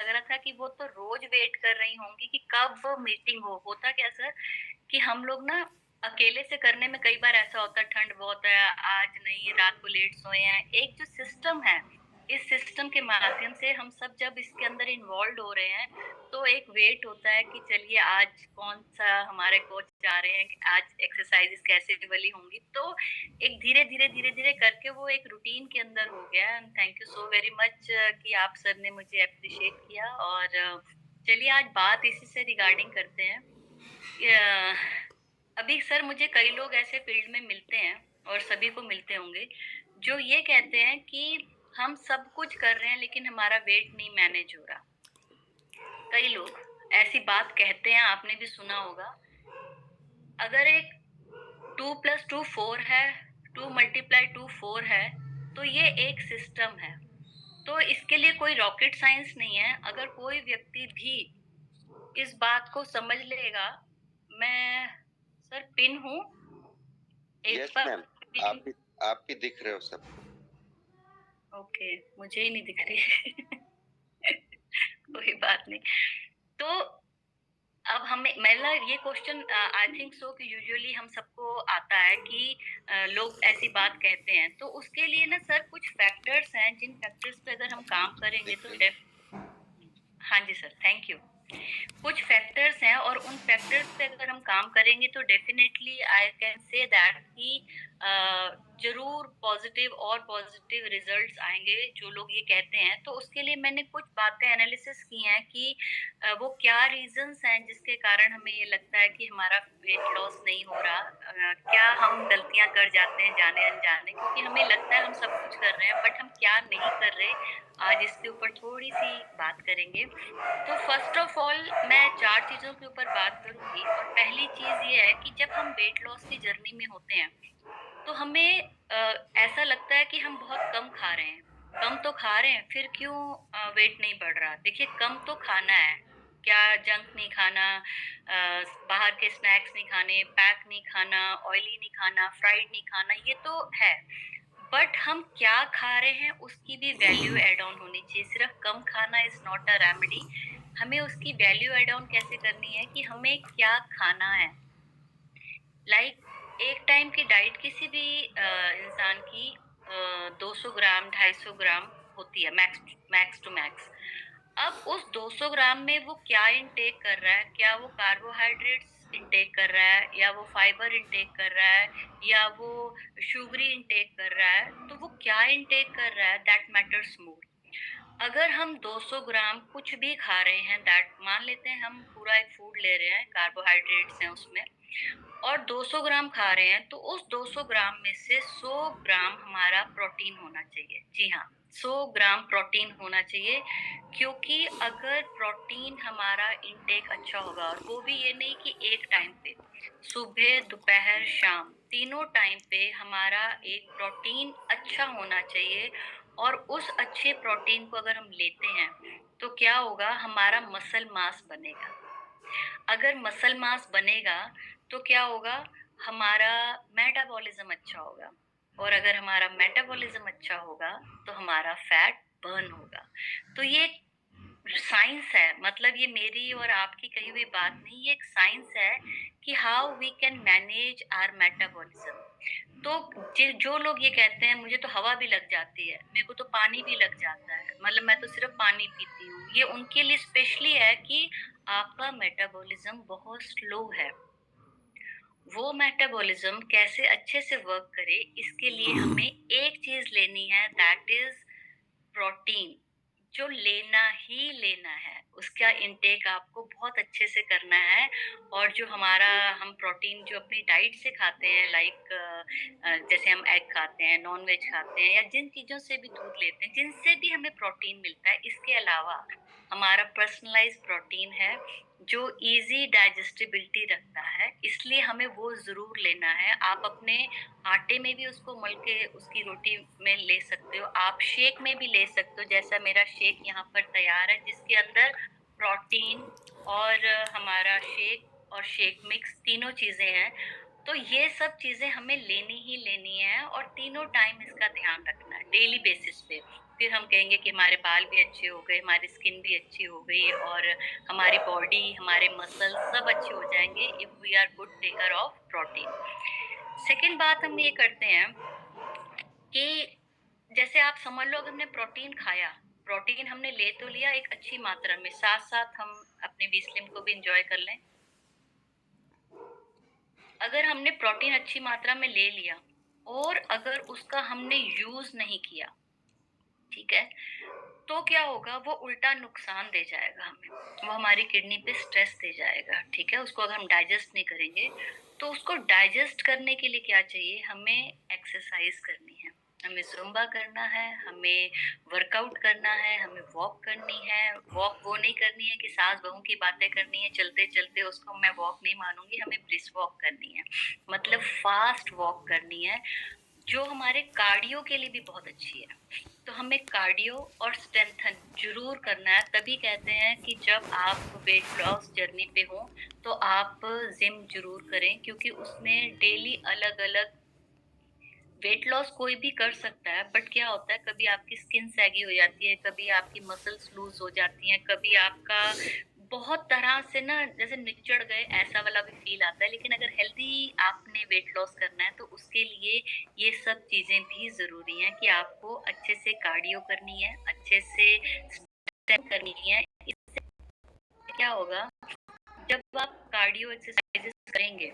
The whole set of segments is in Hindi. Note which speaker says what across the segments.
Speaker 1: लग रहा था कि वो तो रोज वेट कर रही होंगी कि कब वो मीटिंग हो। होता क्या सर कि हम लोग ना अकेले से करने में कई बार ऐसा होता है, ठंड बहुत है, आज नहीं, रात को लेट सोए हैं। एक जो सिस्टम है, इस सिस्टम के माध्यम से हम सब जब इसके अंदर इन्वॉल्व हो रहे हैं, तो एक वेट होता है कि चलिए आज कौन सा हमारे कोच आ रहे हैं, आज एक्सरसाइजेस कैसे वाली होंगी। तो एक धीरे धीरे धीरे धीरे करके वो एक रूटीन के अंदर हो गया। And thank you so very much कि आप सर ने मुझे अप्रिशिएट किया। और चलिए आज बात इसी से रिगार्डिंग करते हैं। अभी सर मुझे कई लोग ऐसे फील्ड में मिलते हैं, और सभी को मिलते होंगे, जो ये कहते हैं कि हम सब कुछ कर रहे हैं लेकिन हमारा वेट नहीं मैनेज हो रहा। कई लोग ऐसी बात कहते हैं, आपने भी सुना होगा। अगर एक 2+2 4 है, 2 × 2 4 है, तो ये एक सिस्टम है। तो इसके लिए कोई रॉकेट साइंस नहीं है। अगर कोई व्यक्ति भी इस बात को समझ लेगा, मैं सर पिन हूँ एक
Speaker 2: यस
Speaker 1: बार।
Speaker 2: मैम, आप भी दिख रहे हो सबको।
Speaker 1: ओके, मुझे ही नहीं दिख रही। कोई बात नहीं। तो अब हमें मतलब ये क्वेश्चन आई थिंक सो कि यूजुअली हम सबको आता है कि लोग ऐसी बात कहते हैं, तो उसके लिए ना सर कुछ फैक्टर्स हैं, जिन फैक्टर्स पे अगर हम काम करेंगे
Speaker 2: दिख
Speaker 1: तो
Speaker 2: रही है।
Speaker 1: हाँ जी सर, थैंक यू। कुछ फैक्टर्स हैं, और उन फैक्टर्स पे अगर हम काम करेंगे तो definitely I can say that कि जरूर पॉजिटिव और पॉजिटिव रिजल्ट्स आएंगे, जो लोग ये कहते हैं। तो उसके लिए मैंने कुछ बातें एनालिसिस की हैं कि वो क्या रीजंस हैं जिसके कारण हमें ये लगता है कि हमारा वेट लॉस नहीं हो रहा। क्या हम गलतियां कर जाते हैं जाने अनजाने, क्योंकि हमें लगता है हम सब कुछ कर रहे हैं बट हम क्या नहीं कर रहे। आज इसके ऊपर थोड़ी सी बात करेंगे। तो फर्स्ट ऑफ ऑल मैं 4 चीज़ों के ऊपर बात करूँगी, और पहली चीज़ ये है कि जब हम वेट लॉस की जर्नी में होते हैं, तो हमें ऐसा लगता है कि हम बहुत कम खा रहे हैं। कम तो खा रहे हैं, फिर क्यों वेट नहीं बढ़ रहा? देखिए, कम तो खाना है। क्या जंक नहीं खाना, बाहर के स्नैक्स नहीं खाने, पैक नहीं खाना, ऑयली नहीं खाना, फ्राइड नहीं खाना, ये तो है। बट हम क्या खा रहे हैं उसकी भी वैल्यू एड ऑन होनी चाहिए। सिर्फ कम खाना इज नॉट अ रेमेडी। हमें उसकी वैल्यू एड ऑन कैसे करनी है कि हमें क्या खाना है। एक टाइम की डाइट किसी भी इंसान की 200 ग्राम 250 ग्राम होती है, मैक्स मैक्स टू मैक्स। अब उस 200 ग्राम में वो क्या इंटेक कर रहा है? क्या वो कार्बोहाइड्रेट्स इंटेक कर रहा है, या वो फाइबर इंटेक कर रहा है, या वो शुगरी इंटेक कर रहा है? तो वो क्या इंटेक कर रहा है, दैट मैटर्स मोर। अगर हम 200 ग्राम कुछ भी खा रहे हैं, दैट मान लेते हैं हम पूरा एक फूड ले रहे हैं, कार्बोहाइड्रेट्स हैं उसमें, और 200 ग्राम खा रहे हैं, तो उस 200 ग्राम में से 100 ग्राम हमारा प्रोटीन होना चाहिए। जी हाँ, 100 ग्राम प्रोटीन होना चाहिए। क्योंकि अगर प्रोटीन हमारा इंटेक अच्छा होगा, और वो भी ये नहीं कि एक टाइम पे, सुबह दोपहर शाम तीनों टाइम पे हमारा एक प्रोटीन अच्छा होना चाहिए। और उस अच्छे प्रोटीन को अगर हम लेते हैं, तो क्या होगा, हमारा मसल मास बनेगा। अगर मसल मास बनेगा तो क्या होगा, हमारा मेटाबॉलिज्म अच्छा होगा। और अगर हमारा मेटाबॉलिज्म अच्छा होगा तो हमारा फैट बर्न होगा। तो ये साइंस है, मतलब ये मेरी और आपकी कही हुई बात नहीं, ये एक साइंस है कि how we can manage our metabolism. तो जो लोग ये कहते हैं मुझे तो हवा भी लग जाती है, मेरे को तो पानी भी लग जाता है, मतलब मैं तो सिर्फ पानी पीती हूँ, ये उनके लिए स्पेशली है कि आपका मेटाबॉलिज्म बहुत स्लो है। वो मेटाबॉलिज्म कैसे अच्छे से वर्क करे, इसके लिए हमें एक चीज लेनी है, दैट इज प्रोटीन। जो लेना ही लेना है, उसका इंटेक आपको बहुत अच्छे से करना है। और जो हमारा हम प्रोटीन जो अपनी डाइट से खाते हैं, जैसे हम एग खाते हैं, नॉन वेज खाते हैं, या जिन चीजों से भी दूध लेते हैं, जिनसे भी हमें प्रोटीन मिलता है, इसके अलावा हमारा पर्सनलाइज्ड प्रोटीन है जो इजी डाइजेस्टिबिलिटी रखता है, इसलिए हमें वो जरूर लेना है। आप अपने आटे में भी उसको मल के उसकी रोटी में ले सकते हो, आप शेक में भी ले सकते हो, जैसा मेरा शेक यहाँ पर तैयार है, जिसके अंदर प्रोटीन और हमारा शेक और शेक मिक्स तीनों चीजें हैं। तो ये सब चीजें हमें लेनी ही लेनी है, और तीनों टाइम इसका ध्यान रखना है डेली बेसिस पे। फिर हम कहेंगे कि हमारे बाल भी अच्छे हो गए, हमारी स्किन भी अच्छी हो गई और हमारी बॉडी, हमारे मसल सब अच्छे हो जाएँगे if we are good taker of protein. Second बात हम ये करते हैं कि जैसे आप समझ लो अगर हमने प्रोटीन खाया, प्रोटीन हमने ले तो लिया एक अच्छी मात्रा में, साथ-साथ हम अपने वी स्लिम को भी एन्जॉय कर लें। अगर हमने प्रोटीन अच्छी मात्रा में ले लिया और अगर उसका हमने यूज़ नहीं किया, ठीक है? तो क्या होगा वो उल्टा नुकसान दे जाएगा हमें। वो हमारी किडनी पे स्ट्रेस दे जाएगा, ठीक है? उसको अगर हम डाइजेस्ट नहीं करेंगे, तो उसको डाइजेस्ट करने के लिए क्या चाहिए? हमें एक्सरसाइज़ करनी है, हमें ज़ुम्बा करना है, हमें वर्कआउट करना है, हमें वॉक करनी है। वॉक वो नहीं करनी है कि सास-बहू की बातें करनी है, चलते-चलते उसको मैं वॉक नहीं मानूँगी, हमें ब्रिस्क वॉक करनी है। मतलब फास्ट वॉक करनी है, जो हमारे कार्डियो के लिए भी बहुत अच्छी है। तो हमें कार्डियो और स्ट्रेंथन ज़रूर करना है, तभी कहते हैं कि जब आप वेट लॉस जर्नी पे हो, तो आप जिम ज़रूर करें क्योंकि उसमें डेली अलग-अलग वेट लॉस कोई भी कर सकता है, बट क्या होता है कभी आपकी स्किन सैगी हो जाती है, कभी आपकी मसल्स लूज़ हो जाती हैं, कभी आपका बहुत तरह से ना जैसे निचड़ गए ऐसा वाला भी फ़ील आता है। लेकिन अगर हेल्दी आपने वेट लॉस करना है तो उसके लिए ये सब चीज़ें भी ज़रूरी हैं कि आपको अच्छे से कार्डियो करनी है, अच्छे से स्ट्रेंथ करनी है। इससे क्या होगा जब आप कार्डियो एक्सरसाइज़ेज़ करेंगे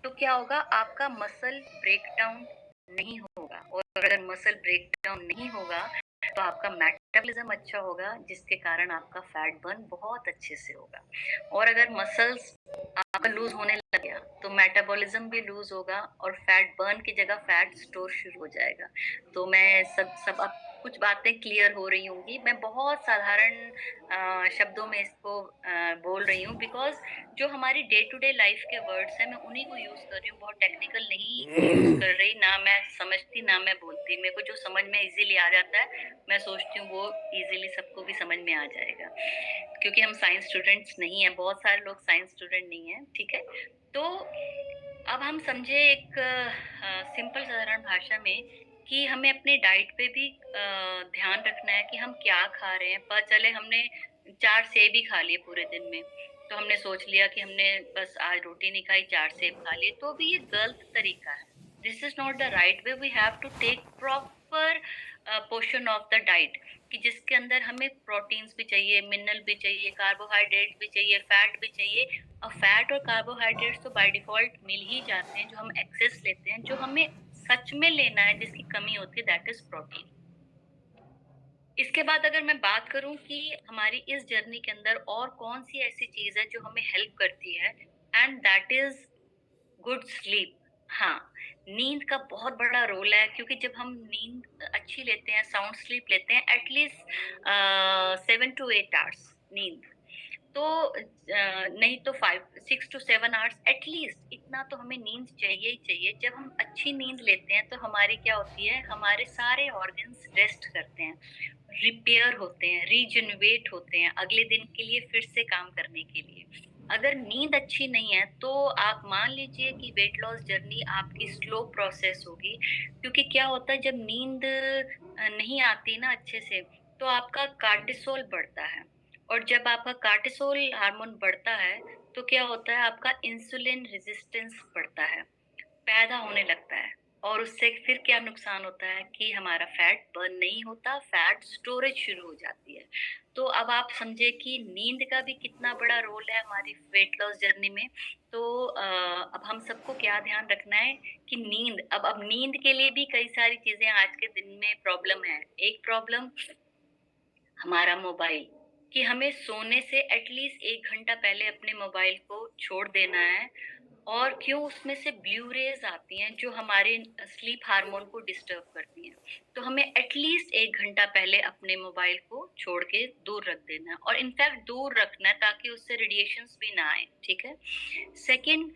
Speaker 1: तो क्या होगा आपका मसल ब्रेकडाउन नहीं होगा और अगर मसल ब्रेकडाउन नहीं होगा तो आपका मेटाबॉलिज्म अच्छा होगा जिसके कारण आपका फैट बर्न बहुत अच्छे से होगा और अगर मसल्स आपका लूज होने लग गया तो मेटाबॉलिज्म भी लूज होगा और फैट बर्न की जगह फैट स्टोर शुरू हो जाएगा। तो मैं सब सब अब कुछ बातें क्लियर हो रही होंगी। मैं बहुत साधारण शब्दों में इसको बोल रही हूँ बिकॉज़ जो हमारी डे टू डे लाइफ के वर्ड्स हैं मैं उन्हीं को यूज़ कर रही हूँ, बहुत टेक्निकल नहीं यूज़ कर रही, ना मैं समझती ना मैं बोलती। मेरे को जो समझ में ईज़िली आ जाता है, मैं सोचती हूँ वो ईज़िली सबको भी समझ में आ जाएगा। क्योंकि हम साइंस स्टूडेंट्स नहीं हैं, बहुत सारे लोग साइंस स्टूडेंट नहीं हैं, ठीक है? तो अब हम समझे एक सिंपल साधारण भाषा में कि हमें अपने डाइट पे भी ध्यान रखना है कि हम क्या खा रहे हैं। पता चले हमने 4 सेब ही खा लिए पूरे दिन में, तो हमने सोच लिया कि हमने बस आज रोटी नहीं खाई, 4 सेब खा लिए, तो भी ये गलत तरीका है। This is not the right way, we have to take proper portion of the diet कि जिसके अंदर हमें प्रोटीन्स भी चाहिए, मिनरल भी चाहिए, कार्बोहाइड्रेट भी चाहिए, फैट भी चाहिए। और फैट और कार्बोहाइड्रेट्स तो बाय डिफ़ॉल्ट मिल ही जाते हैं, जो हम एक्सेस लेते हैं, जो हमें सच में लेना है, जिसकी कमी होती है दैट इज़ प्रोटीन। इसके बाद अगर मैं बात करूँ कि हमारी इस जर्नी के अंदर और कौन-सी ऐसी चीज़ है जो हमें हेल्प करती है and that is good sleep. हाँ, नींद का बहुत बड़ा रोल है क्योंकि जब हम नींद अच्छी लेते हैं, साउंड स्लीप लेते हैं एटलीस्ट 7 टू 8 आवर्स नींद। तो नहीं तो 5 6 टू 7 आवर्स एटलीस्ट इतना तो हमें नींद चाहिए ही चाहिए। जब हम अच्छी नींद लेते हैं तो हमारी क्या होती है, हमारे सारे ऑर्गन्स रेस्ट करते हैं, रिपेयर होते हैं, रीजनरेट होते हैं अगले दिन के लिए फिर से काम करने के लिए। अगर नींद अच्छी नहीं है तो आप मान लीजिए कि वेट लॉस जर्नी आपकी स्लो प्रोसेस होगी क्योंकि क्या होता है जब नींद नहीं आती ना अच्छे से तो आपका कार्टिसोल बढ़ता है और जब आपका कार्टिसोल हार्मोन बढ़ता है तो क्या होता है आपका इंसुलिन रेजिस्टेंस बढ़ता है, पैदा होने लगता है और उससे फिर क्या नुकसान होता है कि हमारा फैट बर्न नहीं होता, फैट स्टोरेज शुरू हो जाती है। तो अब आप समझे कि नींद का भी कितना बड़ा रोल है हमारी वेट लॉस जर्नी में। तो अब हम सबको क्या ध्यान रखना है कि नींद अब नींद के लिए भी कई सारी चीज़ें आज के दिन में प्रॉब्लम है। एक प्रॉब्लम हमारा मोबाइल कि हमें सोने से एटलीस्ट 1 घंटा पहले अपने मोबाइल को छोड़ देना है और क्यों उसमें से ब्लू रेज़ आती हैं जो हमारे स्लीप हार्मोन को डिस्टर्ब करती हैं। तो हमें एटलीस्ट 1 घंटा पहले अपने मोबाइल को छोड़ के दूर रख देना है और इनफैक्ट दूर रखना है ताकि उससे रेडिएशंस भी ना आएँ, ठीक है? सेकंड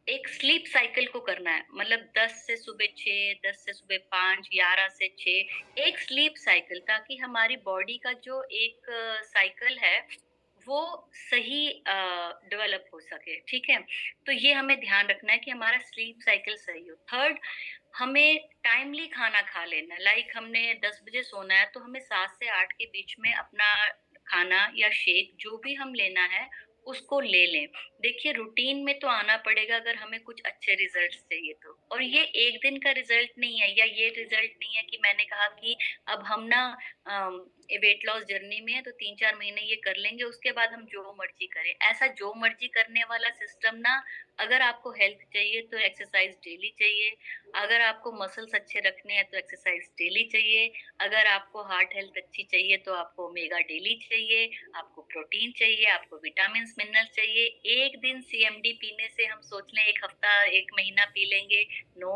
Speaker 1: एक स्लीप साइकिल को करना है मतलब 10 से सुबह 6, 10 से सुबह 5, 11 से 6 एक स्लीप साइकिल ताकि हमारी बॉडी का जो एक साइकिल है वो सही डेवलप हो सके, ठीक है? तो ये हमें ध्यान रखना है कि हमारा स्लीप साइकिल सही हो। थर्ड, हमें टाइमली खाना खा लेना है। लाइक हमने 10 बजे सोना है, तो हमें 7 से 8 के बीच में अपना खाना या शेक जो भी हम लेना है, उसको ले लें। देखिए रूटीन में तो आना पड़ेगा अगर हमें कुछ अच्छे रिज़ल्ट्स चाहिए तो। और ये 1 दिन का रिज़ल्ट नहीं है या ये रिज़ल्ट नहीं है कि मैंने कहा कि अब हम ना वेट लॉस जर्नी में है तो 3-4 महीने ये कर लेंगे, उसके बाद हम जो मर्ज़ी करें। ऐसा जो मर्ज़ी करने वाला सिस्टम ना, अगर आपको हेल्थ चाहिए तो एक्सरसाइज़ डेली चाहिए, अगर आपको मसल्स अच्छे रखने हैं तो एक्सरसाइज़ डेली चाहिए, अगर आपको हार्ट हेल्थ अच्छी चाहिए तो आपको ओमेगा डेली चाहिए, आपको प्रोटीन चाहिए, आपको विटामिन्स, मिनरल्स चाहिए। 1 दिन सीएमडी पीने से हम सोच लें 1 हफ्ता, 1 महीना पी लेंगे, नो,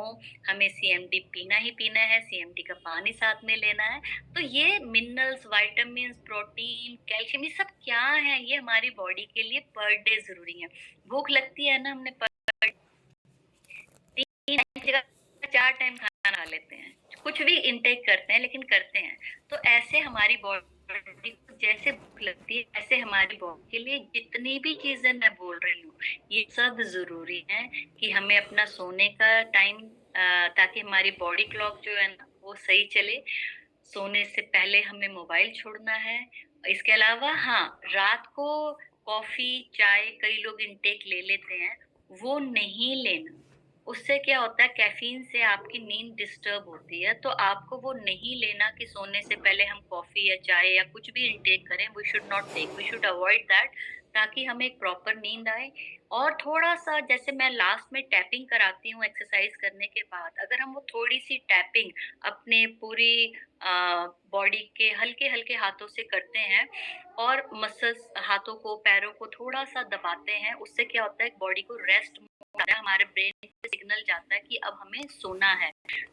Speaker 1: हमें सीएमडी पीना ही पीना है, सीएमडी का पानी साथ में लेना है। तो ये मिनरल्स, विटामिन्स, प्रोटीन, कैल्शियम ये सब क्या है? ये हमारी बॉडी के लिए पर डे ज़रूरी है। भूख लगती है ना, हमने 3 टाइम की जगह 4 टाइम खाना खा लेते हैं। कुछ भी इनटेक करते हैं लेकिन करते हैं। तो ऐसे हमारी बॉडी को जैसे भूख लगती है, ऐसे हमारी बॉडी के लिए जितनी भी चीज़ें मैं बोल रही हूँ, ये सब ज़रूरी है कि हमें अपना सोने का टाइम ताकि हमारी बॉडी क्लॉक जो है ना, वो सही चले। सोने से पहले हमें मोबाइल छोड़ना है। इसके अलावा हाँ, रात को कॉफ़ी, चाय कई लोग इनटेक ले लेते हैं, वो नहीं लेना। उससे क्या होता है कैफ़ीन से आपकी नींद डिस्टर्ब होती है, तो आपको वो नहीं लेना कि सोने से पहले हम कॉफ़ी या चाय या कुछ भी इनटेक करें, we should not take, we should avoid that ताकि हमें एक प्रॉपर नींद आए। और थोड़ा-सा जैसे मैं लास्ट में टैपिंग कराती हूँ एक्सरसाइज़ करने के बाद, अगर हम वो थोड़ी-सी टैपिंग अपने पूरी बॉडी के हल्के-हल्के हाथों से करते हैं और मसल्स हाथों को, पैरों को थोड़ा-सा दबाते हैं, उससे क्या होता है बॉडी को रेस्ट मिलता है, हमारे ब्रेन को सिग्नल जाता है कि अब हमें सोना है।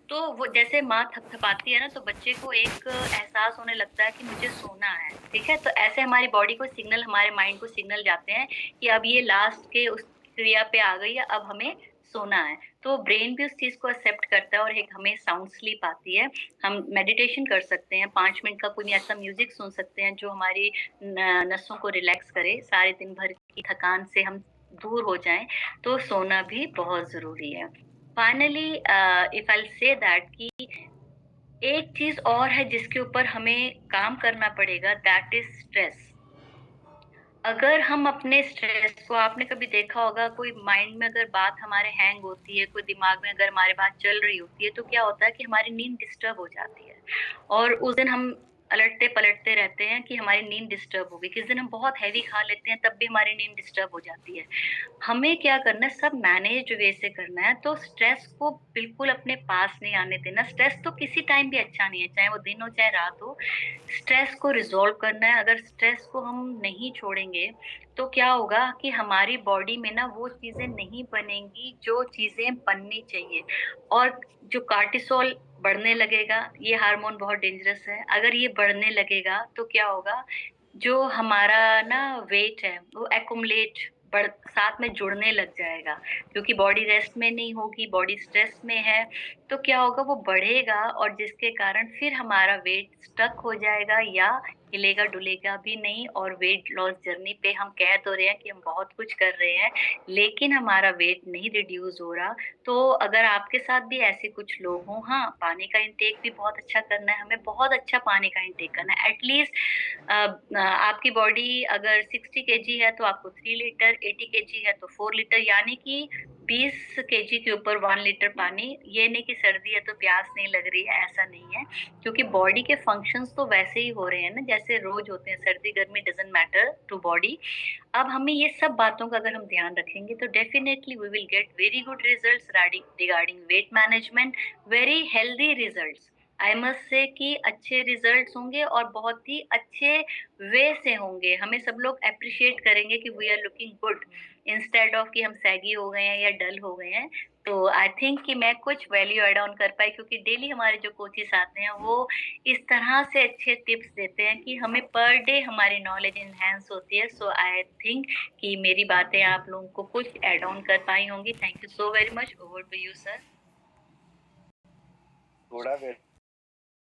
Speaker 1: तो वो जैसे माँ थपथपाती है ना, तो बच्चे को एक एहसास होने लगता है कि मुझे सोना है, ठीक है? तो ऐसे हमारी बॉडी को सिग्नल, हमारे माइंड को सिग्नल जाते हैं कि अब ये लास्ट के उस क्रिया पे आ गई है, अब हमें सोना है। तो ब्रेन भी उस चीज़ को एक्सेप्ट करता है और एक हमें साउंड स्लीप आती है। हम मेडिटेशन कर सकते हैं, 5 मिनट का कोई ऐसा म्यूज़िक सुन सकते हैं जो हमारी नसों को रिलैक्स करे, सारे दिन भर की थकान से हम दूर हो जाएँ, तो सोना भी बहुत ज़रूरी है। Finally if I will say that कि एक चीज़ और है जिसके ऊपर हमें काम करना पड़ेगा, दैट इज़ स्ट्रेस। अगर हम अपने स्ट्रेस को, आपने कभी देखा होगा कोई माइंड में अगर बात हमारे हैंग होती है, कोई दिमाग में अगर हमारे बात चल रही होती है, तो क्या होता है कि हमारी नींद डिस्टर्ब हो जाती है। और उस दिन हम अलटते-पलटते रहते हैं कि हमारी नींद डिस्टर्ब हो गई। किसी दिन हम बहुत हेवी खा लेते हैं, तब भी हमारी नींद डिस्टर्ब हो जाती है। हमें क्या करना है, सब मैनेज्ड वे से करना है, तो स्ट्रेस को बिल्कुल अपने पास नहीं आने देना। स्ट्रेस तो किसी टाइम भी अच्छा नहीं है, चाहे वो दिन हो, चाहे रात हो। स्ट्रेस को रिज़ॉल्व करना है, अगर स्ट्रेस को हम नहीं छोड़ेंगे, तो क्या होगा कि हमारी बॉडी में ना वो चीज़ें नहीं बनेंगी, जो चीज़ें बननी चाहिए। और जो कार्टिसोल बढ़ने लगेगा, ये हार्मोन बहुत डेंजरस है, अगर ये बढ़ने लगेगा, तो क्या होगा, जो हमारा ना वेट है, वो एक्युमुलेट बढ़ साथ में जुड़ने लग जाएगा, क्योंकि बॉडी रेस्ट में नहीं होगी, बॉडी स्ट्रेस में है, तो क्या होगा वो बढ़ेगा और जिसके कारण फिर हमारा वेट स्टक हो जाएगा या हिलेगा-डुलेगा भी नहीं। और वेट लॉस जर्नी पे हम कह तो रहे हैं कि हम बहुत कुछ कर रहे हैं, लेकिन हमारा वेट नहीं रिड्यूस हो रहा। तो अगर आपके साथ भी ऐसे कुछ लोग हों, हाँ, पानी का इंटेक भी बहुत अच्छा करना है, हमें बहुत अच्छा पानी का इंटेक करना है। एटलीस्ट आपकी बॉडी अगर 60 केजी है तो आपको 3 लीटर, 80 केजी है तो 4 लीटर, यानी कि 20 केजी के ऊपर 1 लीटर पानी। ये नहीं कि सर्दी है तो प्यास नहीं लग रही है, ऐसा नहीं है, क्योंकि बॉडी के फंक्शंस तो वैसे ही हो रहे हैं ना जैसे रोज़ होते हैं, सर्दी-गर्मी डज़न्ट मैटर टू बॉडी। अब हमें ये सब बातों का अगर हम ध्यान रखेंगे तो definitely we will get very good results regarding weight management, very healthy results. I must say कि अच्छे रिजल्ट्स होंगे और बहुत ही अच्छे वे से होंगे। हमें सब लोग एप्रिशिएट करेंगे कि we are looking good, instead of कि हम सैगी हो गए हैं या डल हो गए हैं। तो आई थिंक कि मैं कुछ वैल्यू ऐड ऑन कर पाई, क्योंकि डेली हमारे जो कोचेस आते हैं वो इस तरह से अच्छे टिप्स देते हैं कि हमें पर डे हमारी नॉलेज एनहांस होती है। सो आई थिंक कि मेरी बातें आप लोगों को कुछ ऐड ऑन कर पाई होंगी। Thank you so very much. Over to you sir.
Speaker 2: थोड़ा वेट